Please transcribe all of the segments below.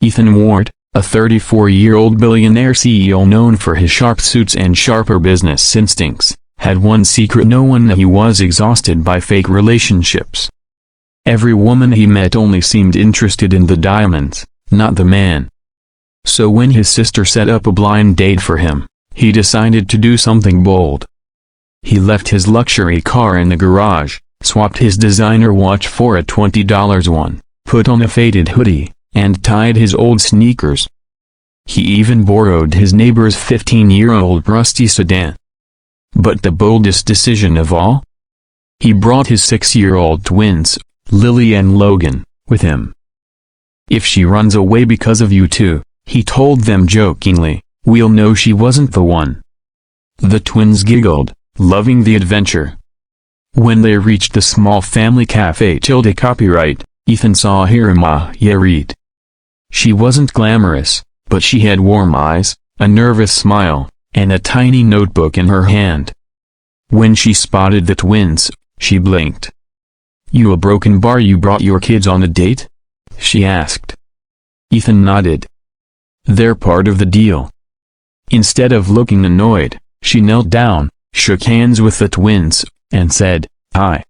Ethan Ward, a 34-year-old billionaire CEO known for his sharp suits and sharper business instincts, had one secret: no one knew. He was exhausted by fake relationships. Every woman he met only seemed interested in the diamonds, not the man. So when his sister set up a blind date for him, he decided to do something bold. He left his luxury car in the garage, swapped his designer watch for a $20 one, put on a faded hoodie, and tied his old sneakers. He even borrowed his neighbor's 15-year-old rusty sedan. But the boldest decision of all? He brought his 6-year-old twins, Lily and Logan, with him. "If she runs away because of you two," he told them jokingly, "we'll know she wasn't the one." The twins giggled, loving the adventure. When they reached the small family cafe copyright, Ethan saw Maya read. She wasn't glamorous, but she had warm eyes, a nervous smile, and a tiny notebook in her hand. When she spotted the twins, she blinked. "You a broken bar? You brought your kids on a date?" she asked. Ethan nodded. "They're part of the deal." Instead of looking annoyed, she knelt down, shook hands with the twins, and said, "Hi.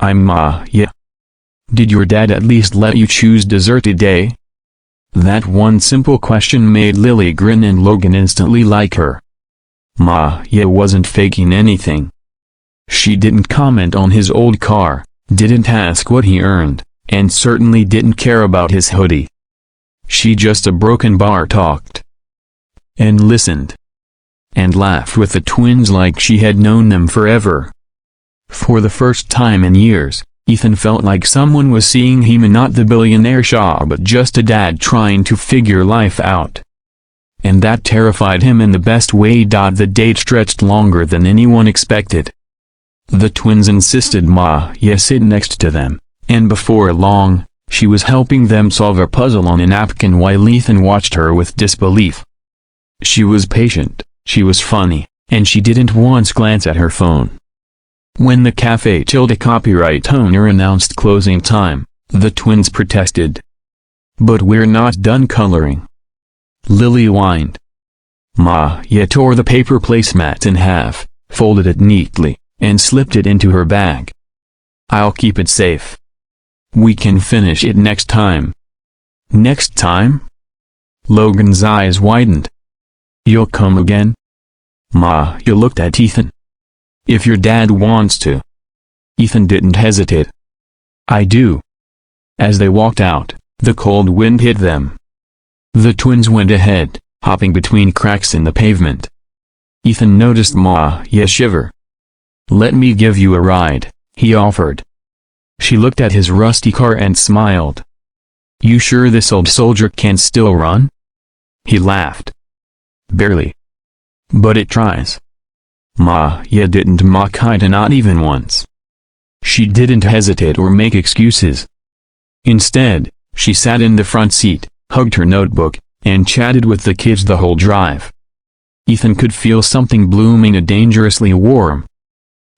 I'm Maya. Did your dad at least let you choose dessert today?" That one simple question made Lily grin and Logan instantly like her. Maya wasn't faking anything. She didn't comment on his old car, didn't ask what he earned, and certainly didn't care about his hoodie. She just a broken bar talked. And listened. And laughed with the twins like she had known them forever. For the first time in years, Ethan felt like someone was seeing him, and not the billionaire Shah but just a dad trying to figure life out. And that terrified him in the best way. The date stretched longer than anyone expected. The twins insisted Maya sit next to them, and before long, she was helping them solve a puzzle on a napkin while Ethan watched her with disbelief. She was patient, she was funny, and she didn't once glance at her phone. When the cafe copyright owner announced closing time, the twins protested. "But we're not done coloring," Lily whined. Maya tore the paper placemat in half, folded it neatly, and slipped it into her bag. "I'll keep it safe. We can finish it next time." "Next time?" Logan's eyes widened. "You'll come again?" Maya looked at Ethan. "If your dad wants to." Ethan didn't hesitate. "I do." As they walked out, the cold wind hit them. The twins went ahead, hopping between cracks in the pavement. Ethan noticed Maya shiver. "Let me give you a ride," he offered. She looked at his rusty car and smiled. "You sure this old soldier can still run?" He laughed. "Barely. But it tries." Maya didn't mock height, not even once. She didn't hesitate or make excuses. Instead, she sat in the front seat, hugged her notebook, and chatted with the kids the whole drive. Ethan could feel something blooming, dangerously warm.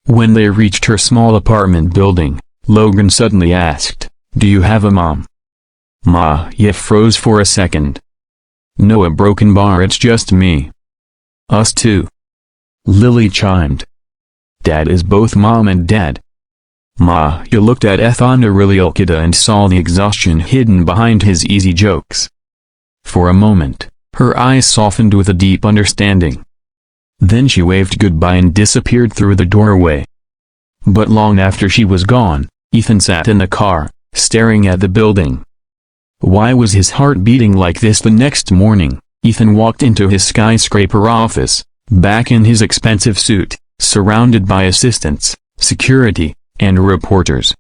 When they reached her small apartment building, Logan suddenly asked, "Do you have a mom?" Maya froze for a second. "No, a broken bar, it's just me." "Us too," Lily chimed. "Dad is both mom and dad." Maya looked at Ethan Arililkida and saw the exhaustion hidden behind his easy jokes. For a moment, her eyes softened with a deep understanding. Then she waved goodbye and disappeared through the doorway. But long after she was gone, Ethan sat in the car, staring at the building. Why was his heart beating like this? The next morning, Ethan walked into his skyscraper office, back in his expensive suit, surrounded by assistants, security, and reporters.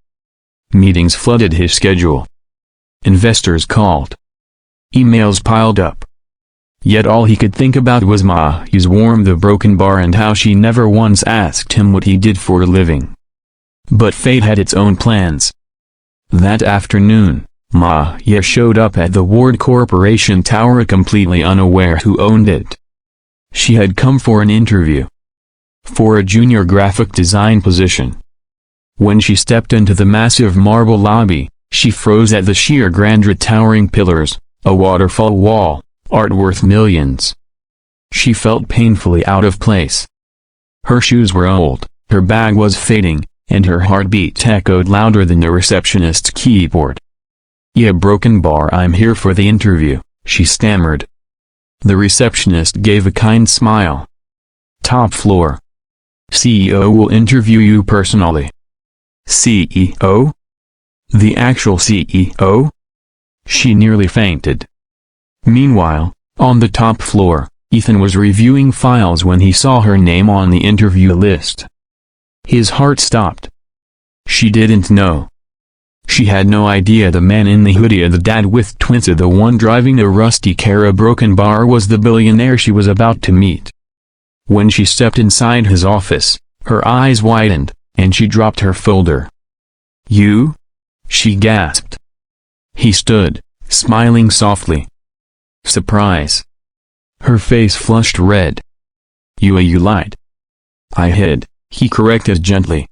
Meetings flooded his schedule. Investors called. Emails piled up. Yet all he could think about was Maya's warm the broken bar and how she never once asked him what he did for a living. But fate had its own plans. That afternoon, Maya showed up at the Ward Corporation Tower completely unaware who owned it. She had come for an interview. For a junior graphic design position. When she stepped into the massive marble lobby, she froze at the sheer grandeur, towering pillars, A waterfall wall, art worth millions. She felt painfully out of place. Her shoes were old, her bag was fading, and her heartbeat echoed louder than the receptionist's keyboard. "Yeah, broken bar, I'm here for the interview," she stammered. The receptionist gave a kind smile. "Top floor. CEO will interview you personally." "CEO? The actual CEO?" She nearly fainted. Meanwhile, on the top floor, Ethan was reviewing files when he saw her name on the interview list. His heart stopped. She didn't know. She had no idea the man in the hoodie, the dad with twins, the one driving a rusty car, a broken bar, was the billionaire she was about to meet. When she stepped inside his office, her eyes widened, and she dropped her folder. "You?" she gasped. He stood, smiling softly. "Surprise." Her face flushed red. You lied." "I hid," he corrected gently.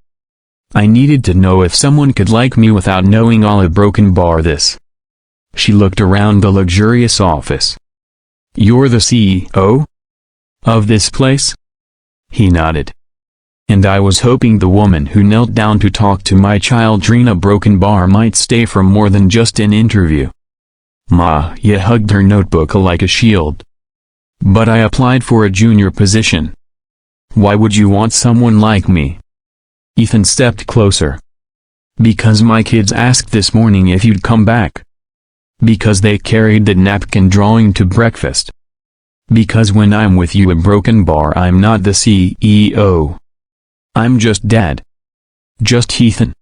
"I needed to know if someone could like me without knowing all a broken bar this." She looked around the luxurious office. "You're the CEO? Of this place?" He nodded. "And I was hoping the woman who knelt down to talk to my child Trina broken bar might stay for more than just an interview." Maya hugged her notebook like a shield. "But I applied for a junior position." "Why would you want someone like me?" Ethan stepped closer. "Because my kids asked this morning if you'd come back. Because they carried the napkin drawing to breakfast. Because when I'm with you a broken bar, I'm not the CEO. I'm just Dad. Just Ethan."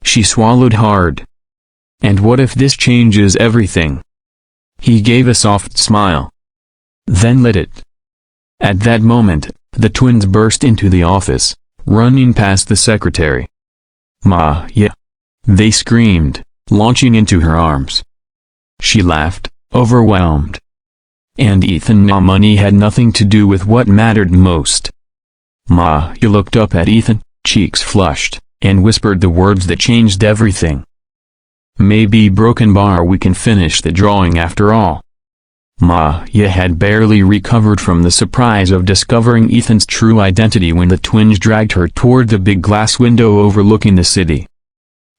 She swallowed hard. "And what if this changes everything?" He gave a soft smile. "Then let it." At that moment, the twins burst into the office, running past the secretary. "Maya!" they screamed, launching into her arms. She laughed, overwhelmed. And Ethan knew money had nothing to do with what mattered most. Maya looked up at Ethan, cheeks flushed, and whispered the words that changed everything. "Maybe broken bar, we can finish the drawing after all." Maya had barely recovered from the surprise of discovering Ethan's true identity when the twins dragged her toward the big glass window overlooking the city.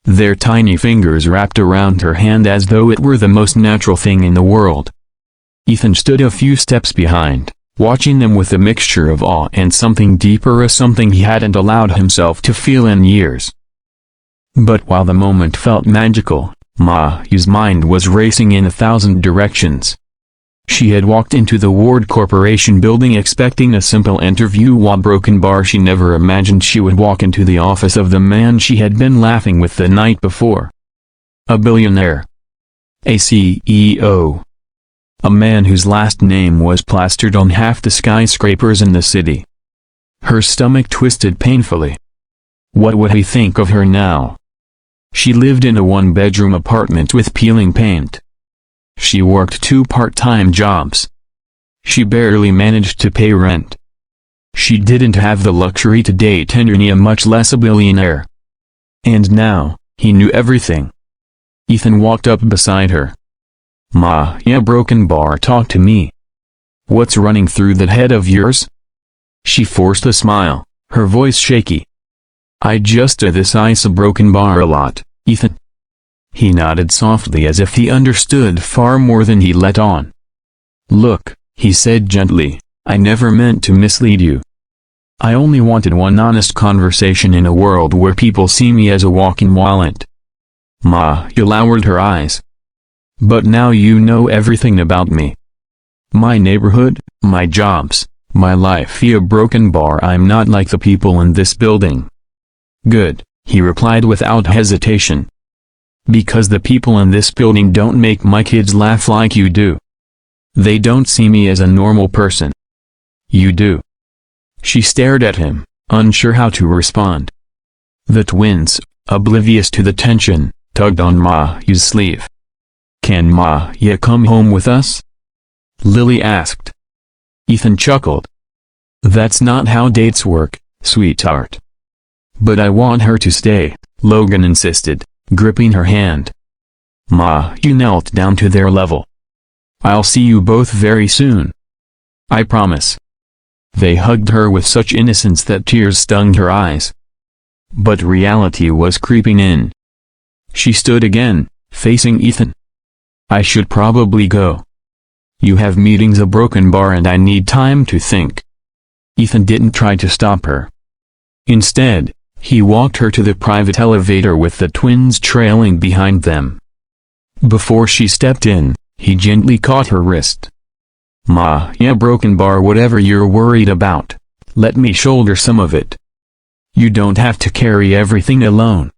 Their tiny fingers wrapped around her hand as though it were the most natural thing in the world. Ethan stood a few steps behind, watching them with a mixture of awe and something deeper, a something he hadn't allowed himself to feel in years. But while the moment felt magical, Maya's mind was racing in 1,000 directions. She had walked into the Ward Corporation building expecting a simple interview while broken bar. She never imagined she would walk into the office of the man she had been laughing with the night before. A billionaire. A CEO. A man whose last name was plastered on half the skyscrapers in the city. Her stomach twisted painfully. What would he think of her now? She lived in a one-bedroom apartment with peeling paint. She worked 2 part-time jobs. She barely managed to pay rent. She didn't have the luxury to date any, much less a billionaire. And now, he knew everything. Ethan walked up beside her. "Maya broken bar, talk to me. What's running through that head of yours?" She forced a smile, her voice shaky. "I just do this ice a broken bar a lot, Ethan." He nodded softly as if he understood far more than he let on. "Look," he said gently, "I never meant to mislead you. I only wanted one honest conversation in a world where people see me as a walking wallet." Maya lowered her eyes. "But now you know everything about me. My neighborhood, my jobs, my life. A broken bar, I'm not like the people in this building." "Good," he replied without hesitation. "Because the people in this building don't make my kids laugh like you do. They don't see me as a normal person. You do." She stared at him, unsure how to respond. The twins, oblivious to the tension, tugged on Maya's sleeve. "Can Maya come home with us?" Lily asked. Ethan chuckled. "That's not how dates work, sweetheart." "But I want her to stay," Logan insisted, gripping her hand. Maya knelt down to their level. I'll see you both very soon. I promise." They hugged her with such innocence that tears stung her eyes. But reality was creeping in. She stood again, facing Ethan. "I should probably go. You have meetings at Broken Bar and I need time to think." Ethan didn't try to stop her. Instead, he walked her to the private elevator with the twins trailing behind them. Before she stepped in, he gently caught her wrist. "Ma, yeah, Broken Bar, whatever you're worried about, let me shoulder some of it. You don't have to carry everything alone."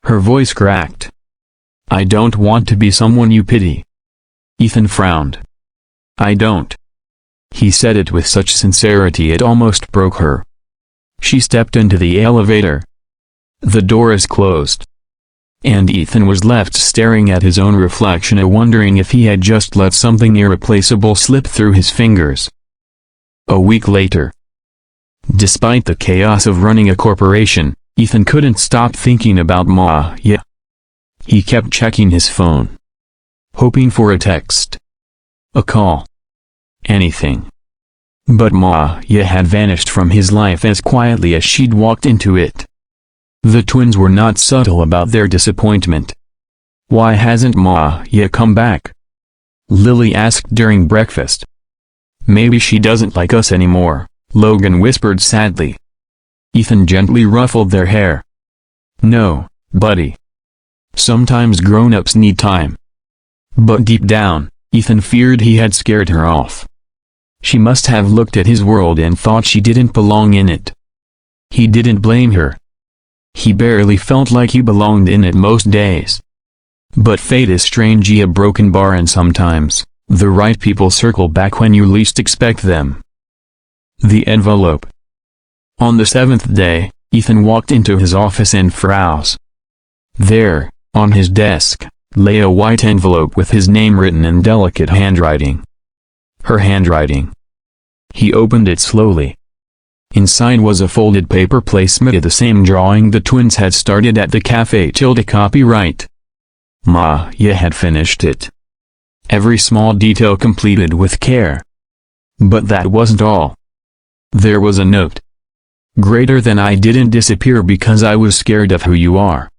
Her voice cracked. "I don't want to be someone you pity." Ethan frowned. "I don't." He said it with such sincerity it almost broke her. She stepped into the elevator. The door is closed. And Ethan was left staring at his own reflection and wondering if he had just let something irreplaceable slip through his fingers. A week later. Despite the chaos of running a corporation, Ethan couldn't stop thinking about Maya. He kept checking his phone, hoping for a text, a call, anything. But Maya had vanished from his life as quietly as she'd walked into it. The twins were not subtle about their disappointment. "Why hasn't Maya come back?" Lily asked during breakfast. "Maybe she doesn't like us anymore," Logan whispered sadly. Ethan gently ruffled their hair. "No, buddy. Sometimes grown-ups need time." But deep down, Ethan feared he had scared her off. She must have looked at his world and thought she didn't belong in it. He didn't blame her. He barely felt like he belonged in it most days. But fate is strange, a Broken Bar, and sometimes, the right people circle back when you least expect them. The envelope. On the 7th day, Ethan walked into his office and froze. There, on his desk, lay a white envelope with his name written in delicate handwriting. Her handwriting. He opened it slowly. Inside was a folded paper placemat of the same drawing the twins had started at the cafe. Copyright. Maya had finished it. Every small detail completed with care. But that wasn't all. There was a note. "Greater than I didn't disappear because I was scared of who you are.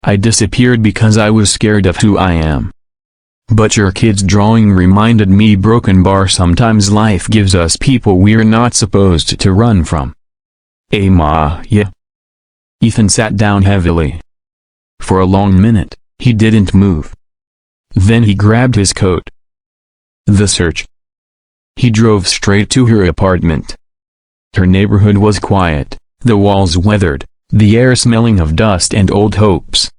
I disappeared because I was scared of who I am. But your kid's drawing reminded me, Broken Bar, sometimes life gives us people we're not supposed to run from." Maya. Ethan sat down heavily. For a long minute, he didn't move. Then he grabbed his coat. The search. He drove straight to her apartment. Her neighborhood was quiet, the walls weathered, the air smelling of dust and old hopes.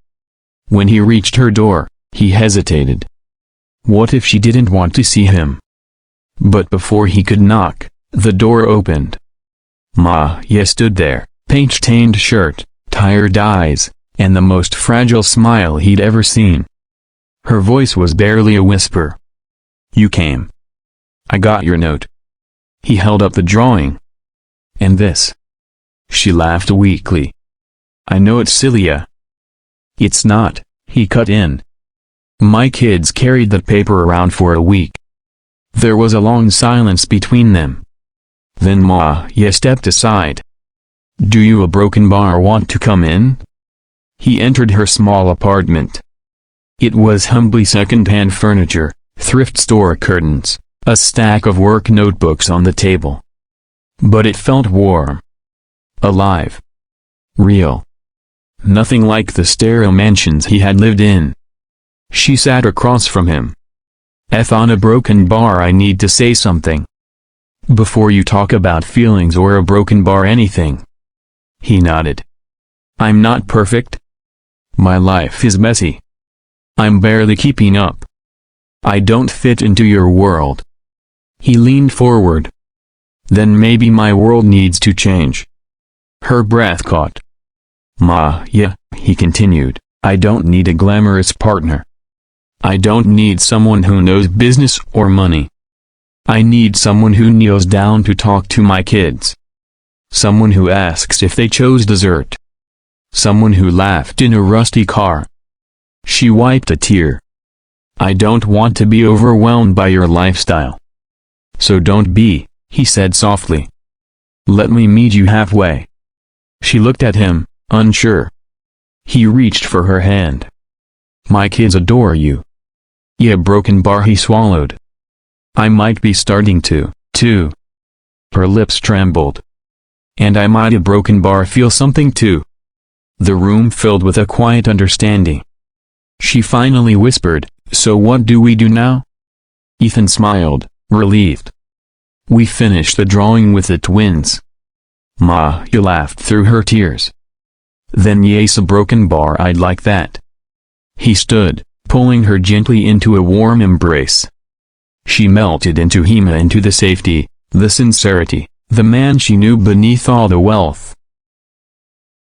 When he reached her door, he hesitated. What if she didn't want to see him? But before he could knock, the door opened. Maya stood there, paint-stained shirt, tired eyes, and the most fragile smile he'd ever seen. Her voice was barely a whisper. "You came. I got your note." He held up the drawing. "And this?" She laughed weakly. "I know it's silly. It's not," he cut in. "My kids carried that paper around for a week." There was a long silence between them. Then Maya stepped aside. "Do you, a Broken Bar, want to come in?" He entered her small apartment. It was humbly second-hand furniture, thrift store curtains, a stack of work notebooks on the table. But it felt warm. Alive. Real. Nothing like the sterile mansions he had lived in. She sat across from him. "On a Broken Bar, I need to say something. Before you talk about feelings or a Broken Bar anything." He nodded. "I'm not perfect. My life is messy. I'm barely keeping up. I don't fit into your world." He leaned forward. "Then maybe my world needs to change." Her breath caught. "Maya," he continued, "I don't need a glamorous partner. I don't need someone who knows business or money. I need someone who kneels down to talk to my kids. Someone who asks if they chose dessert. Someone who laughed in a rusty car." She wiped a tear. I don't want to be overwhelmed by your lifestyle. So don't be, he said softly. Let me meet you halfway. She looked at him, unsure. He reached for her hand. My kids adore you. Yeah, broken bar, he swallowed. I might be starting to, too. Her lips trembled. And I might a broken bar feel something too. The room filled with a quiet understanding. She finally whispered, so what do we do now? Ethan smiled, relieved. We finished the drawing with the twins. Ma, he laughed through her tears. Then yes, a broken bar, I'd like that. He stood, pulling her gently into a warm embrace. She melted into him, into the safety, the sincerity, the man she knew beneath all the wealth.